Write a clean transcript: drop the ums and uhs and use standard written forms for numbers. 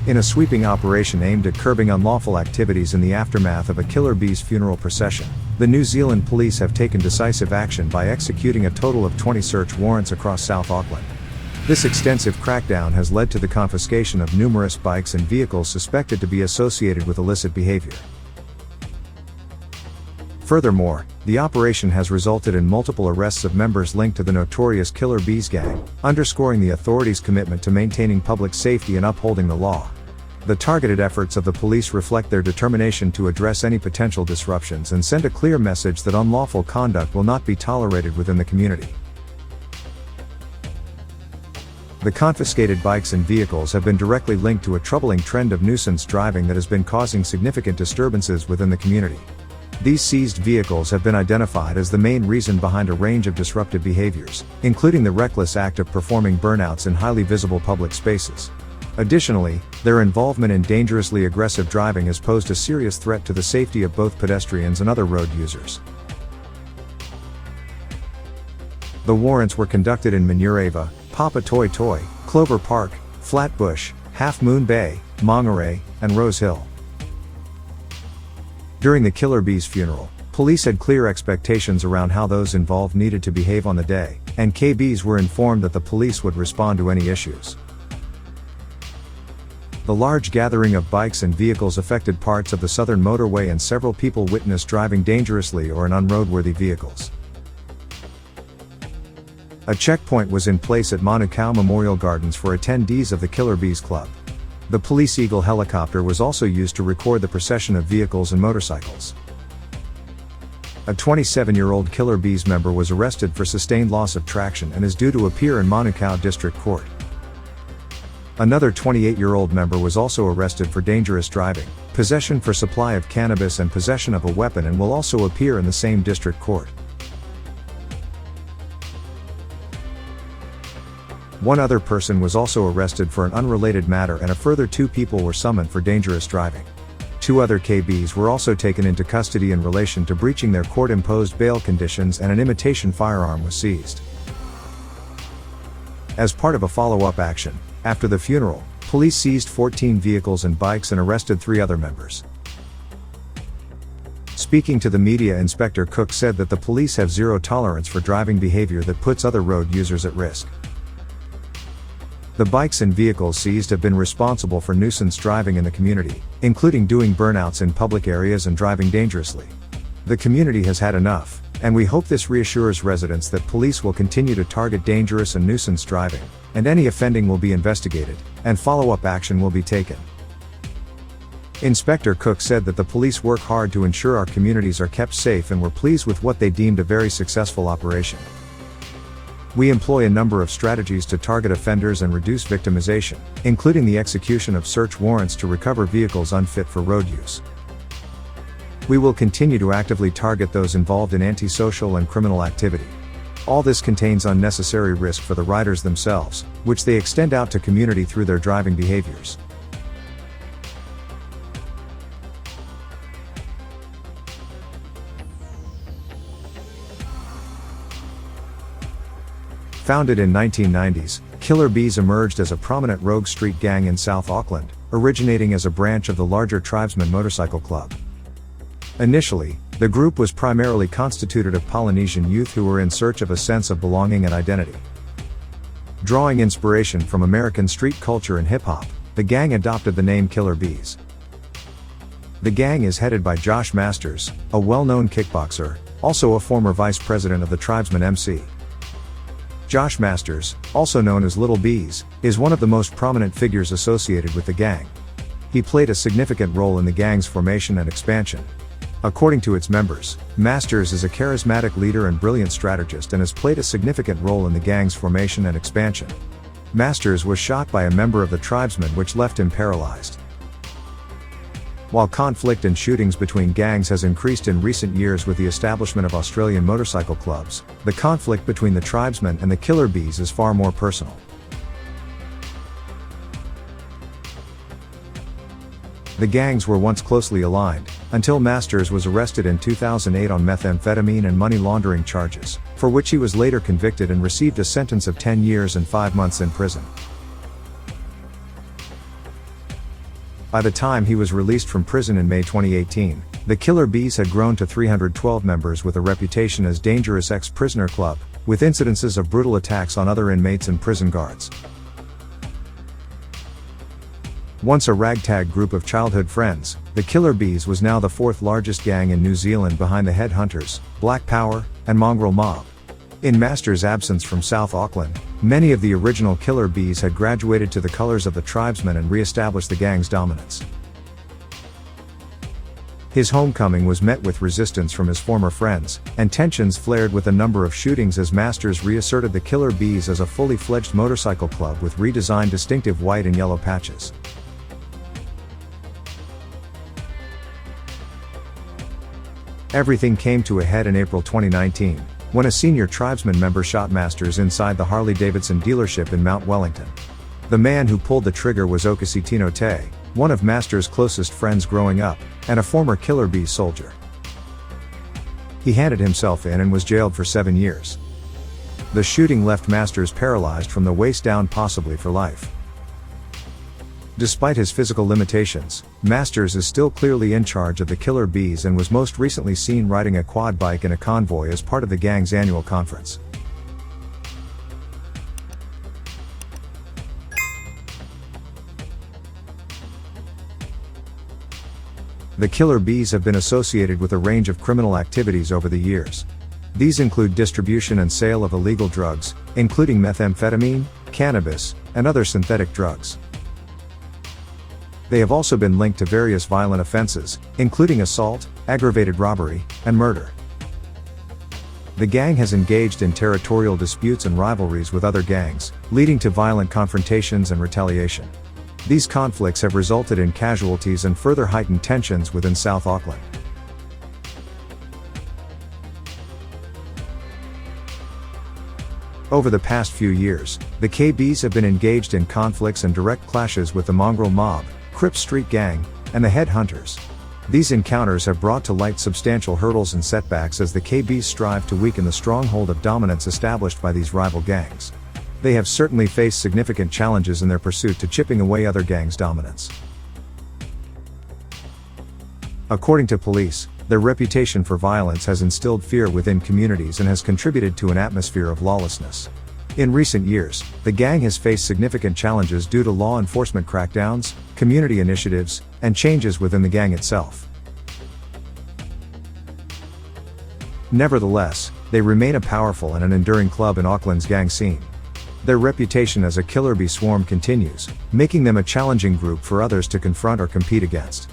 In a sweeping operation aimed at curbing unlawful activities in the aftermath of a Killer Beez funeral procession, the New Zealand police have taken decisive action by executing a total of 20 search warrants across South Auckland. This extensive crackdown has led to the confiscation of numerous bikes and vehicles suspected to be associated with illicit behavior. Furthermore, the operation has resulted in multiple arrests of members linked to the notorious Killer Beez gang, underscoring the authorities' commitment to maintaining public safety and upholding the law. The targeted efforts of the police reflect their determination to address any potential disruptions and send a clear message that unlawful conduct will not be tolerated within the community. The confiscated bikes and vehicles have been directly linked to a troubling trend of nuisance driving that has been causing significant disturbances within the community. These seized vehicles have been identified as the main reason behind a range of disruptive behaviors, including the reckless act of performing burnouts in highly visible public spaces. Additionally, their involvement in dangerously aggressive driving has posed a serious threat to the safety of both pedestrians and other road users. The warrants were conducted in Manureva, Papa Toi Toi, Clover Park, Flatbush, Half Moon Bay, Monterey, and Rose Hill. During the Killer Beez funeral, police had clear expectations around how those involved needed to behave on the day, and KBs were informed that the police would respond to any issues. The large gathering of bikes and vehicles affected parts of the southern motorway, and several people witnessed driving dangerously or in unroadworthy vehicles. A checkpoint was in place at Manukau Memorial Gardens for attendees of the Killer Beez Club. The Police Eagle helicopter was also used to record the procession of vehicles and motorcycles. A 27-year-old Killer Beez member was arrested for sustained loss of traction and is due to appear in Manukau District Court. Another 28-year-old member was also arrested for dangerous driving, possession for supply of cannabis and possession of a weapon, and will also appear in the same district court. One other person was also arrested for an unrelated matter, and a further 2 people were summoned for dangerous driving. 2 other KBs were also taken into custody in relation to breaching their court-imposed bail conditions, and an imitation firearm was seized. As part of a follow-up action, after the funeral, police seized 14 vehicles and bikes and arrested 3 other members. Speaking to the media, Inspector Cook said that the police have zero tolerance for driving behavior that puts other road users at risk. The bikes and vehicles seized have been responsible for nuisance driving in the community, including doing burnouts in public areas and driving dangerously. The community has had enough, and we hope this reassures residents that police will continue to target dangerous and nuisance driving, and any offending will be investigated, and follow-up action will be taken. Inspector Cook said that the police work hard to ensure our communities are kept safe and were pleased with what they deemed a very successful operation. We employ a number of strategies to target offenders and reduce victimization, including the execution of search warrants to recover vehicles unfit for road use. We will continue to actively target those involved in antisocial and criminal activity. All this contains unnecessary risk for the riders themselves, which they extend out to community through their driving behaviors. Founded in 1990s, Killer Beez emerged as a prominent rogue street gang in South Auckland, originating as a branch of the larger Tribesmen Motorcycle Club. Initially, the group was primarily constituted of Polynesian youth who were in search of a sense of belonging and identity. Drawing inspiration from American street culture and hip-hop, the gang adopted the name Killer Beez. The gang is headed by Josh Masters, a well-known kickboxer, also a former vice president of the Tribesmen MC. Josh Masters, also known as Little Beez, is one of the most prominent figures associated with the gang. He played a significant role in the gang's formation and expansion. According to its members, Masters is a charismatic leader and brilliant strategist and has played a significant role in the gang's formation and expansion. Masters was shot by a member of the Tribesmen, which left him paralyzed. While conflict and shootings between gangs has increased in recent years with the establishment of Australian motorcycle clubs, the conflict between the Tribesmen and the Killer Beez is far more personal. The gangs were once closely aligned, until Masters was arrested in 2008 on methamphetamine and money laundering charges, for which he was later convicted and received a sentence of 10 years and 5 months in prison. By the time he was released from prison in May 2018, the Killer Beez had grown to 312 members with a reputation as dangerous ex-prisoner club, with incidences of brutal attacks on other inmates and prison guards. Once a ragtag group of childhood friends, the Killer Beez was now the fourth largest gang in New Zealand behind the Headhunters, Black Power, and Mongrel Mob. In Master's absence from South Auckland, many of the original Killer Beez had graduated to the colours of the tribesmen and re-established the gang's dominance. His homecoming was met with resistance from his former friends, and tensions flared with a number of shootings as Masters reasserted the Killer Beez as a fully fledged motorcycle club with redesigned distinctive white and yellow patches. Everything came to a head in April 2019, when a senior tribesman member shot Masters inside the Harley-Davidson dealership in Mount Wellington. The man who pulled the trigger was Okasi Tino Te, one of Masters' closest friends growing up, and a former Killer Beez soldier. He handed himself in and was jailed for 7 years. The shooting left Masters paralyzed from the waist down, possibly for life. Despite his physical limitations, Masters is still clearly in charge of the Killer Beez and was most recently seen riding a quad bike in a convoy as part of the gang's annual conference. The Killer Beez have been associated with a range of criminal activities over the years. These include distribution and sale of illegal drugs, including methamphetamine, cannabis, and other synthetic drugs. They have also been linked to various violent offenses, including assault, aggravated robbery, and murder. The gang has engaged in territorial disputes and rivalries with other gangs, leading to violent confrontations and retaliation. These conflicts have resulted in casualties and further heightened tensions within South Auckland. Over the past few years, the KBs have been engaged in conflicts and direct clashes with the Mongrel Mob, Crip Street Gang, and the Headhunters. These encounters have brought to light substantial hurdles and setbacks as the KBs strive to weaken the stronghold of dominance established by these rival gangs. They have certainly faced significant challenges in their pursuit to chipping away other gangs' dominance. According to police, their reputation for violence has instilled fear within communities and has contributed to an atmosphere of lawlessness. In recent years, the gang has faced significant challenges due to law enforcement crackdowns, community initiatives, and changes within the gang itself. Nevertheless, they remain a powerful and an enduring club in Auckland's gang scene. Their reputation as a Killer Bee swarm continues, making them a challenging group for others to confront or compete against.